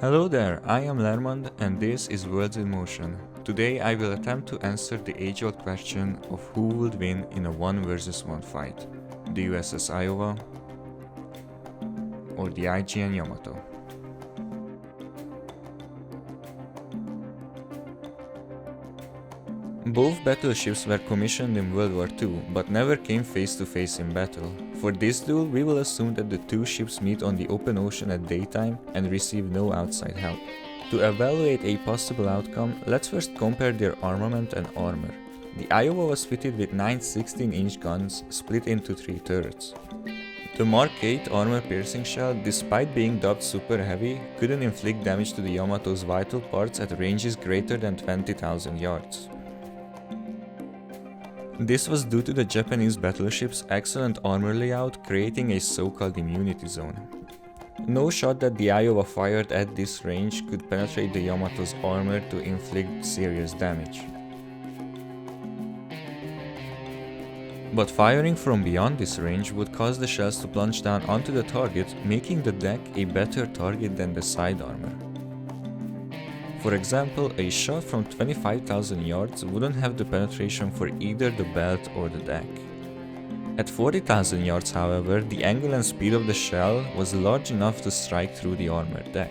Hello there, I am Lermond and this is Worlds in Motion. Today I will attempt to answer the age-old question of who would win in a 1 versus 1 fight, the USS Iowa or the IGN Yamato. Both battleships were commissioned in World War II, but never came face to face in battle. For this duel, we will assume that the two ships meet on the open ocean at daytime and receive no outside help. To evaluate a possible outcome, let's first compare their armament and armor. The Iowa was fitted with 9 16-inch guns split into 3 turrets. The Mark 8 armor-piercing shell, despite being dubbed super heavy, couldn't inflict damage to the Yamato's vital parts at ranges greater than 20,000 yards. This was due to the Japanese battleship's excellent armor layout, creating a so-called immunity zone. No shot that the Iowa fired at this range could penetrate the Yamato's armor to inflict serious damage. But firing from beyond this range would cause the shells to plunge down onto the target, making the deck a better target than the side armor. For example, a shot from 25,000 yards wouldn't have the penetration for either the belt or the deck. At 40,000 yards, however, the angle and speed of the shell was large enough to strike through the armored deck.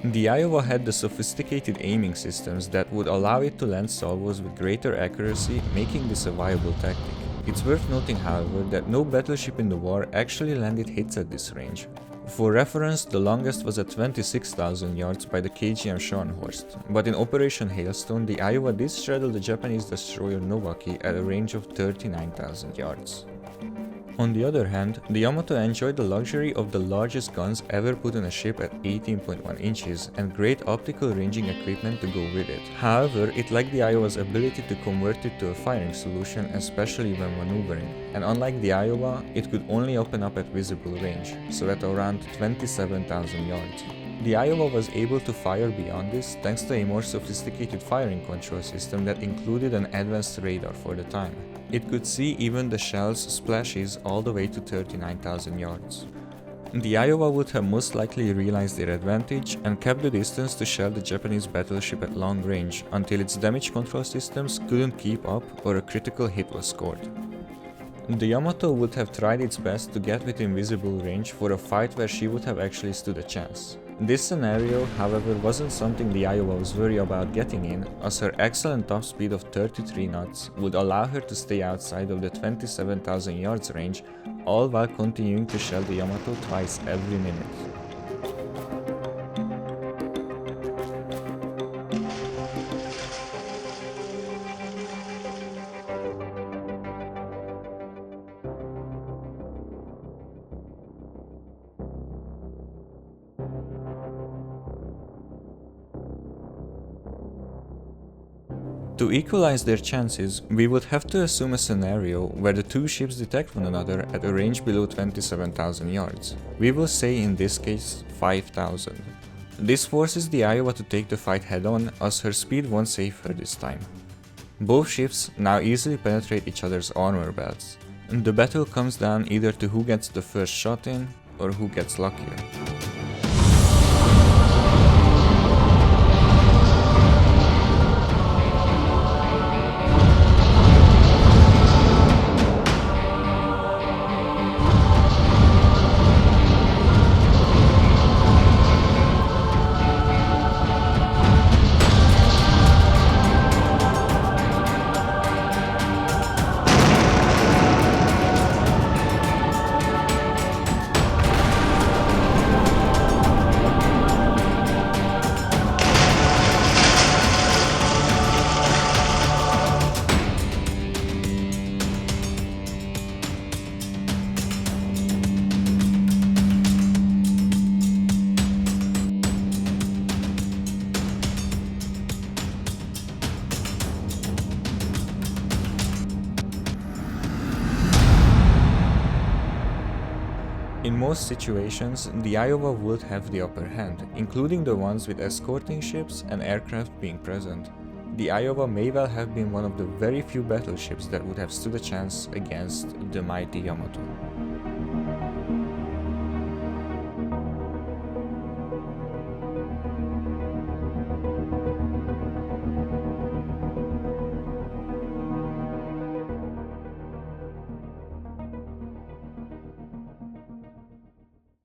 The Iowa had the sophisticated aiming systems that would allow it to land salvos with greater accuracy, making this a viable tactic. It's worth noting, however, that no battleship in the war actually landed hits at this range. For reference, the longest was at 26,000 yards by the KGM Scharnhorst, but in Operation Hailstone, the Iowa did straddle the Japanese destroyer Nowaki at a range of 39,000 yards. On the other hand, the Yamato enjoyed the luxury of the largest guns ever put on a ship at 18.1 inches and great optical ranging equipment to go with it. However, it lacked the Iowa's ability to convert it to a firing solution, especially when maneuvering, and unlike the Iowa, it could only open up at visible range, so at around 27,000 yards. The Iowa was able to fire beyond this thanks to a more sophisticated firing control system that included an advanced radar for the time. It could see even the shell's splashes all the way to 39,000 yards. The Iowa would have most likely realized their advantage and kept the distance to shell the Japanese battleship at long range until its damage control systems couldn't keep up or a critical hit was scored. The Yamato would have tried its best to get within visible range for a fight where she would have actually stood a chance. This scenario, however, wasn't something the Iowa was worried about getting in, as her excellent top speed of 33 knots would allow her to stay outside of the 27,000 yards range, all while continuing to shell the Yamato twice every minute. To equalize their chances, we would have to assume a scenario where the two ships detect one another at a range below 27,000 yards. We will say in this case 5,000. This forces the Iowa to take the fight head-on, as her speed won't save her this time. Both ships now easily penetrate each other's armor belts. The battle comes down either to who gets the first shot in or who gets luckier. In most situations, the Iowa would have the upper hand, including the ones with escorting ships and aircraft being present. The Iowa may well have been one of the very few battleships that would have stood a chance against the mighty Yamato.